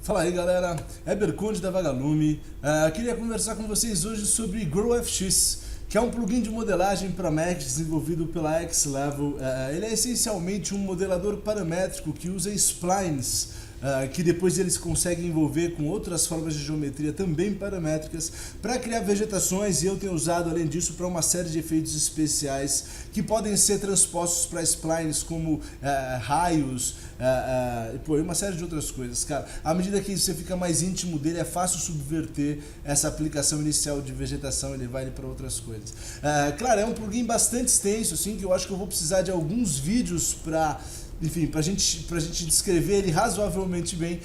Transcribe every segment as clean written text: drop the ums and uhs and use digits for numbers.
Fala aí galera, Heber Conde da Vagalume. Queria conversar com vocês hoje sobre GrowFX, que é um plugin de modelagem para Mac desenvolvido pela X-Level. Ele é essencialmente um modelador paramétrico que usa splines, que depois eles conseguem envolver com outras formas de geometria também paramétricas para criar vegetações, e eu tenho usado além disso para uma série de efeitos especiais que podem ser transpostos para splines como raios, e uma série de outras coisas, cara. À medida que você fica mais íntimo dele, é fácil subverter essa aplicação inicial de vegetação, ele vai para outras coisas. Claro, é um plugin bastante extenso, assim, que eu acho que eu vou precisar de alguns vídeos para... Enfim, pra gente descrever ele razoavelmente bem.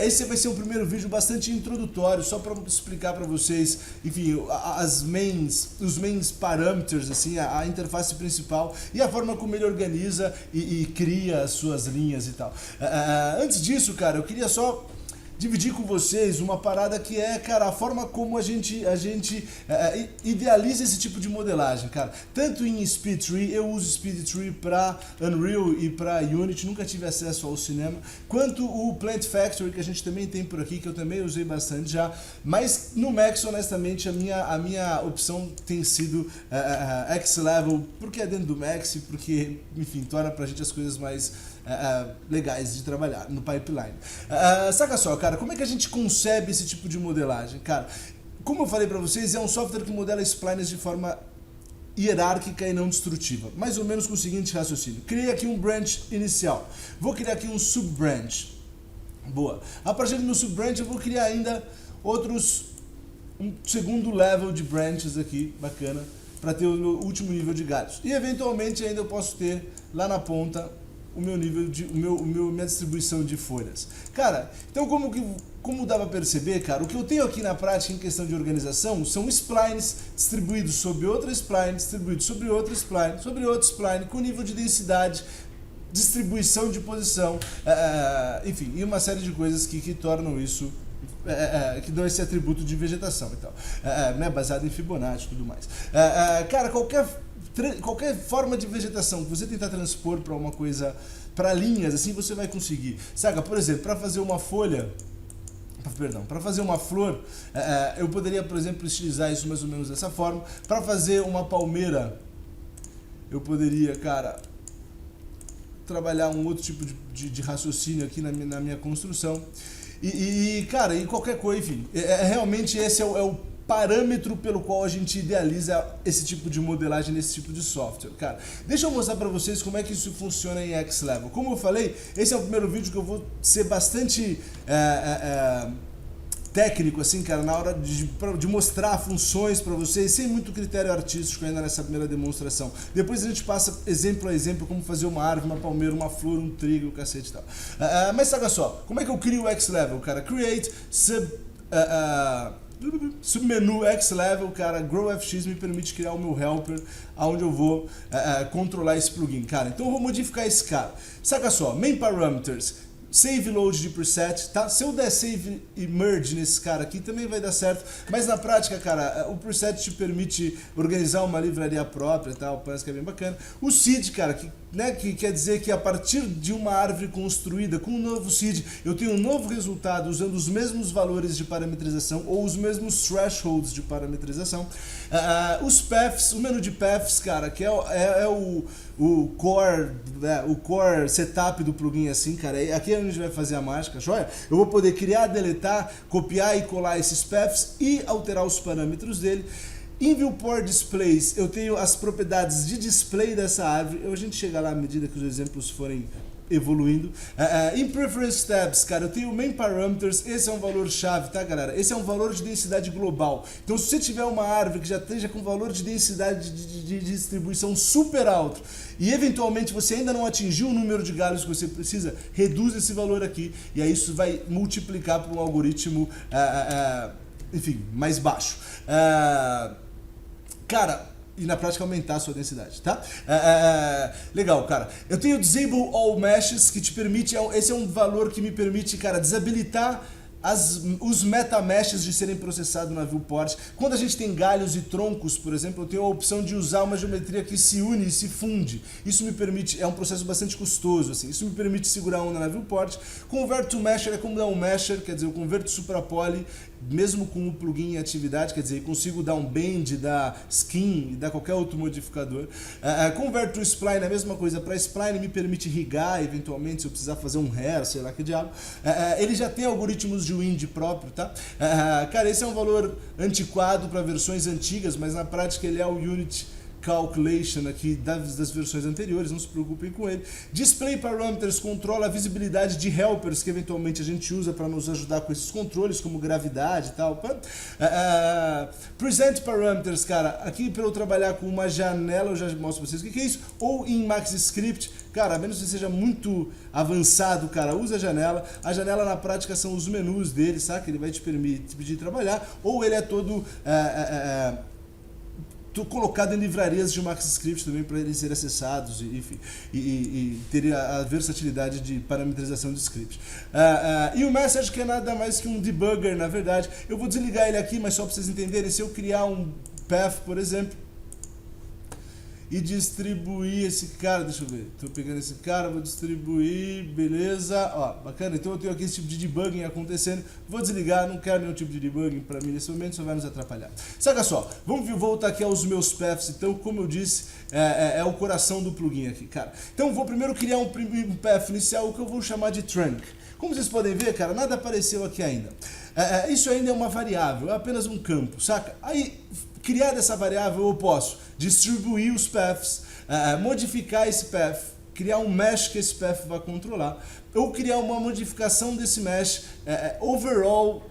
Esse vai ser um primeiro vídeo bastante introdutório, só para explicar para vocês, enfim, os mains parameters, assim, a interface principal e a forma como ele organiza e cria as suas linhas e tal. Antes disso, cara, eu queria só dividir com vocês uma parada que é, cara, a forma como a gente idealiza esse tipo de modelagem, cara. Tanto em SpeedTree, eu uso SpeedTree para Unreal e para Unity, nunca tive acesso ao cinema, quanto o Plant Factory, que a gente também tem por aqui, que eu também usei bastante já, mas no Max, honestamente, a minha opção tem sido X-Level, porque é dentro do Max, porque, enfim, torna pra gente as coisas mais legais de trabalhar no pipeline. Saca só, cara, como é que a gente concebe esse tipo de modelagem? Cara, como eu falei pra vocês, é um software que modela splines de forma hierárquica e não destrutiva, mais ou menos com o seguinte raciocínio: criei aqui um branch inicial, vou criar aqui um subbranch, boa, a partir do meu subbranch eu vou criar ainda um segundo level de branches aqui, bacana, para ter o meu último nível de galhos, e eventualmente ainda eu posso ter lá na ponta o meu nível de minha distribuição de folhas. Cara, então como dá para perceber, cara, o que eu tenho aqui na prática em questão de organização são splines distribuídos sobre outra spline, distribuídos sobre outra spline, sobre outra spline, com nível de densidade, distribuição de posição, enfim, e uma série de coisas que tornam isso, que dão esse atributo de vegetação e tal, né, baseado em Fibonacci e tudo mais. Cara, qualquer forma de vegetação que você tentar transpor para uma coisa, para linhas, assim você vai conseguir. Saca, por exemplo, para fazer uma folha, para fazer uma flor, eu poderia, por exemplo, estilizar isso mais ou menos dessa forma. Para fazer uma palmeira, eu poderia, cara, trabalhar um outro tipo de raciocínio aqui na minha construção. Cara, e qualquer coisa, enfim, realmente esse é o parâmetro pelo qual a gente idealiza esse tipo de modelagem nesse tipo de software. Cara, deixa eu mostrar para vocês como é que isso funciona em X-Level. Como eu falei, esse é o primeiro vídeo que eu vou ser bastante técnico, assim, cara, na hora de mostrar funções para vocês, sem muito critério artístico ainda nessa primeira demonstração. Depois a gente passa exemplo a exemplo como fazer uma árvore, uma palmeira, uma flor, um trigo, cacete e tal. Mas saca só, como é que eu crio o X-Level, cara? Create, submenu X-Level, cara, GrowFX me permite criar o meu helper, onde eu vou controlar esse plugin, cara. Então eu vou modificar esse cara. Saca só, main parameters, save load de preset, tá? Se eu der save e merge nesse cara aqui, também vai dar certo, mas na prática, cara, o preset te permite organizar uma livraria própria e tal, parece que é bem bacana. O seed, cara, que quer dizer que a partir de uma árvore construída com um novo seed, eu tenho um novo resultado usando os mesmos valores de parametrização ou os mesmos thresholds de parametrização. Os paths, o menu de paths, cara, que é o core setup do plugin, assim, cara, aqui é onde a gente vai fazer a mágica, joia? Eu vou poder criar, deletar, copiar e colar esses paths e alterar os parâmetros dele. Em Viewport Displays, eu tenho as propriedades de display dessa árvore, a gente chega lá à medida que os exemplos forem evoluindo. Em Preference Tabs, cara, eu tenho Main Parameters, esse é um valor chave, tá, galera? Esse é um valor de densidade global. Então, se você tiver uma árvore que já esteja com valor de densidade de distribuição super alto e eventualmente você ainda não atingiu o número de galhos que você precisa, reduz esse valor aqui e aí isso vai multiplicar para um algoritmo, enfim, mais baixo. Cara, e na prática aumentar a sua densidade, tá? Legal, cara. Eu tenho Disable All Meshes, que te permite, esse é um valor que me permite, cara, desabilitar os metameshes de serem processados na viewport. Quando a gente tem galhos e troncos, por exemplo, eu tenho a opção de usar uma geometria que se une e se funde. Isso me permite, é um processo bastante custoso, assim, isso me permite segurar a onda na viewport. Convert to mesher é como dar um mesher, quer dizer, eu converto suprapoly, mesmo com o plugin em atividade, quer dizer, eu consigo dar um bend, dar skin e dar qualquer outro modificador. Convert to spline é a mesma coisa, para spline me permite irrigar, eventualmente, se eu precisar fazer um hair, sei lá que diabo. Ele já tem algoritmos de wind próprio, tá? Cara, esse é um valor antiquado para versões antigas, mas na prática ele é o unit calculation aqui das versões anteriores, não se preocupem com ele. Display parameters controla a visibilidade de helpers que eventualmente a gente usa para nos ajudar com esses controles, como gravidade e tal. Present parameters, cara, aqui para eu trabalhar com uma janela, eu já mostro para vocês o que é isso, ou em MaxScript, cara, a menos que seja muito avançado, cara, usa a janela. A janela na prática são os menus dele, saca? Ele vai te pedir trabalhar, ou ele é todo colocado em livrarias de MaxScript também para eles serem acessados e ter a versatilidade de parametrização de script. E o message, que é nada mais que um debugger, na verdade. Eu vou desligar ele aqui, mas só para vocês entenderem, se eu criar um path, por exemplo, e distribuir esse cara, deixa eu ver, estou pegando esse cara, vou distribuir, beleza, ó, bacana, então eu tenho aqui esse tipo de debugging acontecendo, vou desligar, não quero nenhum tipo de debugging para mim nesse momento, só vai nos atrapalhar. Saca só, vamos voltar aqui aos meus paths, então, como eu disse, é o coração do plugin aqui, cara. Então, vou primeiro criar um path inicial, o que eu vou chamar de trunk. Como vocês podem ver, cara, nada apareceu aqui ainda. Isso ainda é uma variável, é apenas um campo, saca? Aí, criar essa variável, eu posso distribuir os paths, modificar esse path, criar um mesh que esse path vai controlar, ou criar uma modificação desse mesh, overall,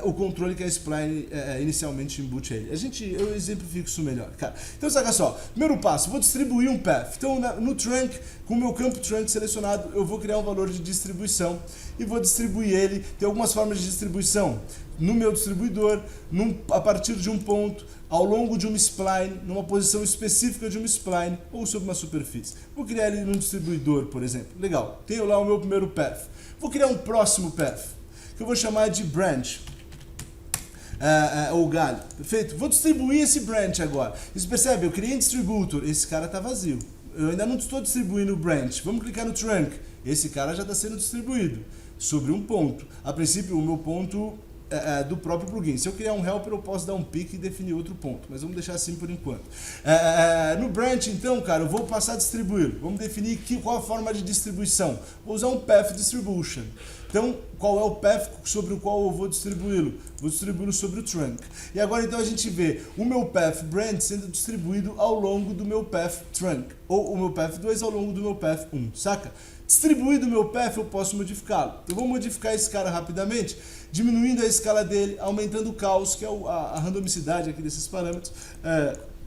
o controle que a spline inicialmente embute ele. Eu exemplifico isso melhor, cara. Então, saca só, primeiro passo, vou distribuir um path. Então, no trunk, com o meu campo trunk selecionado, eu vou criar um valor de distribuição e vou distribuir ele. Tem algumas formas de distribuição no meu distribuidor, a partir de um ponto, ao longo de uma spline, numa posição específica de uma spline ou sobre uma superfície. Vou criar ele num distribuidor, por exemplo. Legal, tenho lá o meu primeiro path. Vou criar um próximo path, que eu vou chamar de branch, ou galho. Perfeito? Vou distribuir esse branch agora. Você percebe? Eu criei um distributor, esse cara está vazio. Eu ainda não estou distribuindo o branch. Vamos clicar no trunk. Esse cara já está sendo distribuído sobre um ponto. A princípio, o meu ponto do próprio plugin. Se eu criar um helper, eu posso dar um pick e definir outro ponto, mas vamos deixar assim por enquanto. No branch, então, cara, eu vou passar a distribuir. Vamos definir qual a forma de distribuição. Vou usar um path distribution. Então, qual é o path sobre o qual eu vou distribuí-lo? Vou distribuí-lo sobre o trunk. E agora, então, a gente vê o meu path branch sendo distribuído ao longo do meu path trunk, ou o meu path 2 ao longo do meu path 1, saca? Distribuído o meu path, eu posso modificá-lo. Eu vou modificar esse cara rapidamente, diminuindo a escala dele, aumentando o caos, que é a randomicidade aqui desses parâmetros.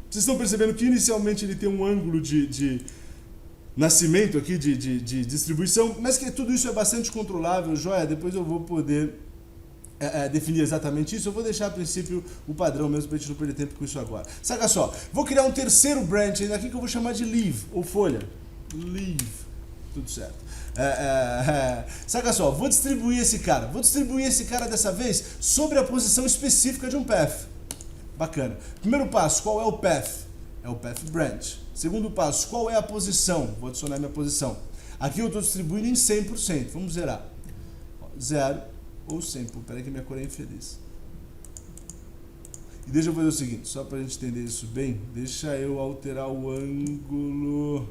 Vocês estão percebendo que inicialmente ele tem um ângulo de nascimento aqui, de distribuição, mas que tudo isso é bastante controlável, joia. Depois eu vou poder definir exatamente isso. Eu vou deixar a princípio o padrão mesmo para a gente não perder tempo com isso agora. Saca só, vou criar um terceiro branch ainda aqui que eu vou chamar de leaf, ou folha. Leaf. Tudo certo. Saca só, vou distribuir esse cara dessa vez sobre a posição específica de um path. Bacana. Primeiro passo, qual é o path? É o path branch. Segundo passo, qual é a posição? Vou adicionar minha posição. Aqui eu estou distribuindo em 100%. Vamos zerar. 0 ou 100. Pô, peraí que minha cor é infeliz. E deixa eu fazer o seguinte, só para a gente entender isso bem, deixa eu alterar o ângulo.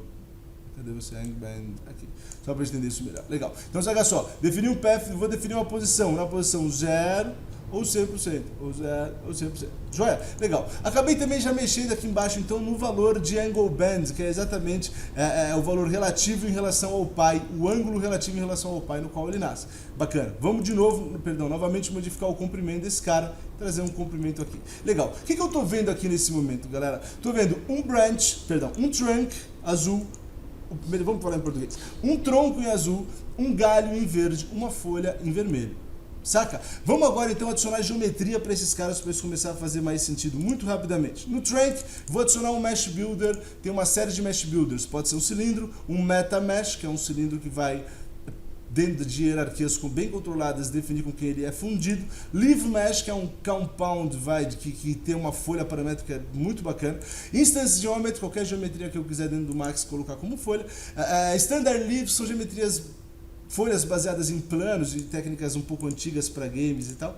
Cadê você? Aqui. Só para entender isso melhor. Legal. Então, saca só. Definir um path, vou definir uma posição. Na posição 0 ou 100%. Ou 0 ou 100%. Joia? Legal. Acabei também já mexendo aqui embaixo, então, no valor de angle band, que é exatamente o valor relativo em relação ao pi, o ângulo relativo em relação ao pi no qual ele nasce. Bacana. Vamos de novo, novamente modificar o comprimento desse cara, trazer um comprimento aqui. Legal. O que eu estou vendo aqui nesse momento, galera? Estou vendo um trunk azul. Vamos falar em português. Um tronco em azul, um galho em verde, uma folha em vermelho. Saca? Vamos agora então adicionar geometria para esses caras para eles começarem a fazer mais sentido muito rapidamente. No trunk, vou adicionar um mesh builder. Tem uma série de mesh builders. Pode ser um cilindro, um meta mesh, que é um cilindro que vai dentro de hierarquias bem controladas, definir com quem ele é fundido. Leaf Mesh, que é um compound que tem uma folha paramétrica muito bacana. Instance Geometry, qualquer geometria que eu quiser dentro do Max colocar como folha. Standard Leaf são geometrias, folhas baseadas em planos e técnicas um pouco antigas para games e tal.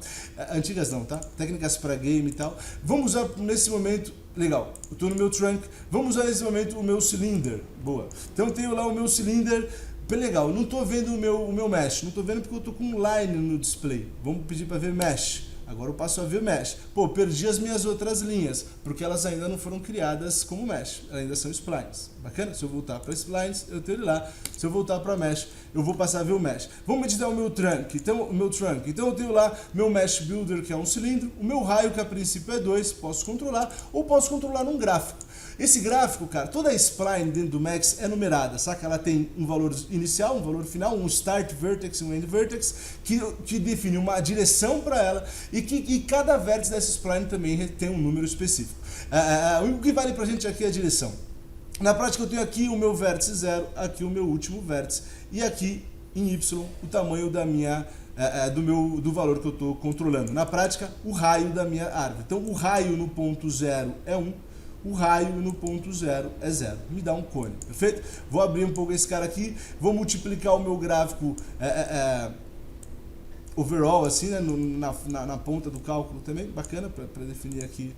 Antigas não, tá? Técnicas para game e tal. Vamos usar nesse momento, legal, eu estou no meu trunk, vamos usar nesse momento o meu cylinder. Boa. Então eu tenho lá o meu cylinder. Bem legal, não estou vendo o meu mesh, não estou vendo porque eu estou com um line no display. Vamos pedir para ver mesh. Agora eu passo a ver mesh. Pô, perdi as minhas outras linhas, porque elas ainda não foram criadas como mesh, elas ainda são splines. Bacana? Se eu voltar para splines, eu tenho ele lá. Se eu voltar para mesh, eu vou passar a ver o mesh. Vamos editar o meu trunk. Então eu tenho lá meu mesh builder, que é um cilindro, o meu raio, que a princípio é 2, posso controlar, ou posso controlar num gráfico. Esse gráfico, cara, toda a spline dentro do Max é numerada, saca? Ela tem um valor inicial, um valor final, um start vertex e um end vertex, que define uma direção para ela e cada vértice dessa spline também tem um número específico. O que vale pra gente aqui é a direção. Na prática eu tenho aqui o meu vértice 0, aqui o meu último vértice e aqui em Y o tamanho da minha do valor que eu estou controlando. Na prática, o raio da minha árvore. Então o raio no ponto 0 é 1. O raio no ponto 0 é 0. Me dá um cone, perfeito? Vou abrir um pouco esse cara aqui, vou multiplicar o meu gráfico overall, assim, né, na ponta do cálculo também, bacana, para definir aqui,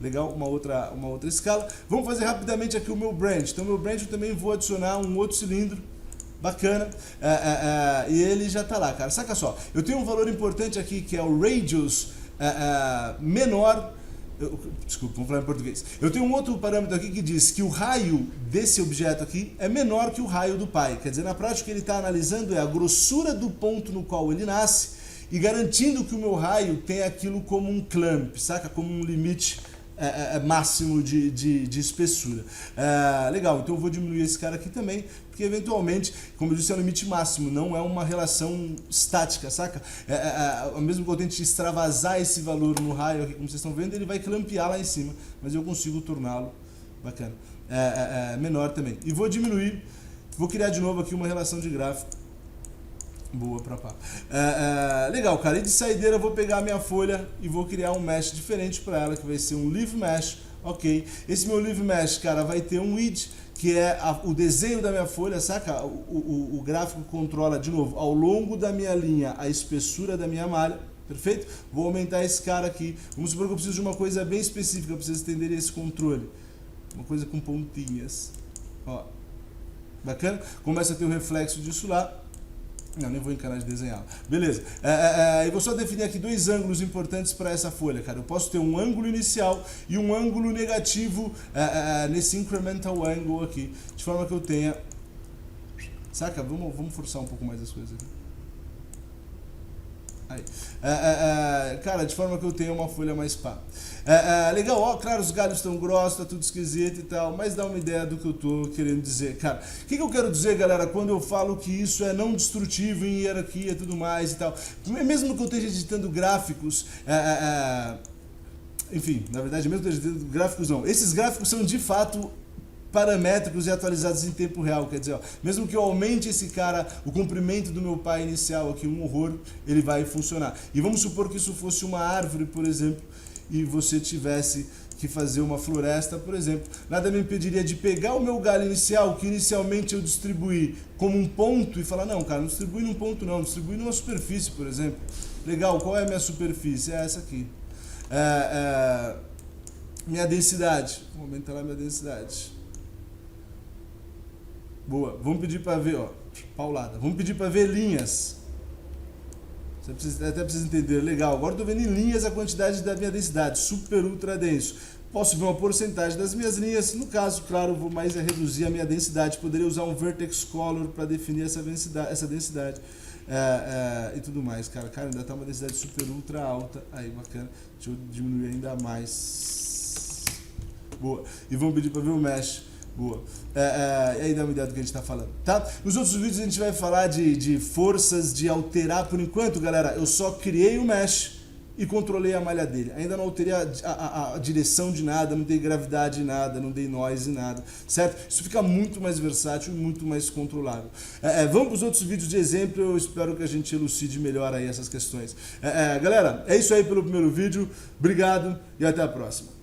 legal, uma outra escala. Vamos fazer rapidamente aqui o meu branch. Então, meu branch eu também vou adicionar um outro cilindro, bacana, e ele já está lá, cara. Saca só, eu tenho um valor importante aqui que é o radius menor. Desculpa, vamos falar em português. Eu tenho um outro parâmetro aqui que diz que o raio desse objeto aqui é menor que o raio do pai. Quer dizer, na prática, o que ele está analisando é a grossura do ponto no qual ele nasce e garantindo que o meu raio tem aquilo como um clamp, saca? Como um limite máximo de espessura. Legal, então eu vou diminuir esse cara aqui também, porque eventualmente, como eu disse, é o limite máximo, não é uma relação estática, saca? Mesmo que eu tente extravasar esse valor no raio aqui, como vocês estão vendo, ele vai clampear lá em cima, mas eu consigo torná-lo, bacana, menor também. E vou diminuir, vou criar de novo aqui uma relação de gráfico. Boa pra pá. Legal, cara. E de saideira eu vou pegar a minha folha e vou criar um mesh diferente para ela, que vai ser um leaf mesh, ok? Esse meu leaf mesh, cara, vai ter um width, que é o desenho da minha folha, saca? O gráfico controla, de novo, ao longo da minha linha, a espessura da minha malha, perfeito? Vou aumentar esse cara aqui. Vamos supor que eu preciso de uma coisa bem específica, eu preciso entender esse controle. Uma coisa com pontinhas. Ó. Bacana? Começa a ter o reflexo disso lá. Não, nem vou encarar de desenhar. Beleza. Eu vou só definir aqui dois ângulos importantes para essa folha, cara. Eu posso ter um ângulo inicial e um ângulo negativo nesse incremental angle aqui, de forma que eu tenha... Saca? Vamos forçar um pouco mais as coisas aqui. Aí. Cara, de forma que eu tenha uma folha mais pá. Legal, ó, claro, os galhos estão grossos, tá tudo esquisito e tal, mas dá uma ideia do que eu tô querendo dizer. Cara, o que eu quero dizer, galera, quando eu falo que isso é não destrutivo em hierarquia e tudo mais e tal? Mesmo que eu esteja editando gráficos, enfim, na verdade, mesmo que eu esteja editando gráficos, não. Esses gráficos são de fato paramétricos e atualizados em tempo real, quer dizer, ó, mesmo que eu aumente esse cara, o comprimento do meu pai inicial aqui, um horror, ele vai funcionar. E vamos supor que isso fosse uma árvore, por exemplo, e você tivesse que fazer uma floresta, por exemplo, nada me impediria de pegar o meu galho inicial, que inicialmente eu distribuí como um ponto, e falar, não, cara, não distribui num ponto não, distribui numa superfície, por exemplo. Legal, qual é a minha superfície? É essa aqui. Minha densidade, vou aumentar lá minha densidade. Boa, vamos pedir para ver, ó, paulada, vamos pedir para ver linhas. Você até precisa entender, legal, agora estou vendo em linhas a quantidade da minha densidade, super ultra denso. Posso ver uma porcentagem das minhas linhas, no caso, claro, vou mais reduzir a minha densidade, poderia usar um vertex color para definir essa densidade e tudo mais, cara, ainda está uma densidade super ultra alta, aí bacana, deixa eu diminuir ainda mais. Boa, e vamos pedir para ver o mesh. Boa. E aí dá uma ideia do que a gente está falando, tá? Nos outros vídeos a gente vai falar de forças, de alterar. Por enquanto, galera, eu só criei o mesh, e controlei a malha dele. Ainda não alterei a direção de nada, não dei gravidade em nada, não dei noise em nada, certo? Isso fica muito mais versátil e muito mais controlável. Vamos para os outros vídeos de exemplo, eu espero que a gente elucide melhor aí essas questões. Galera, é isso aí pelo primeiro vídeo, obrigado e até a próxima.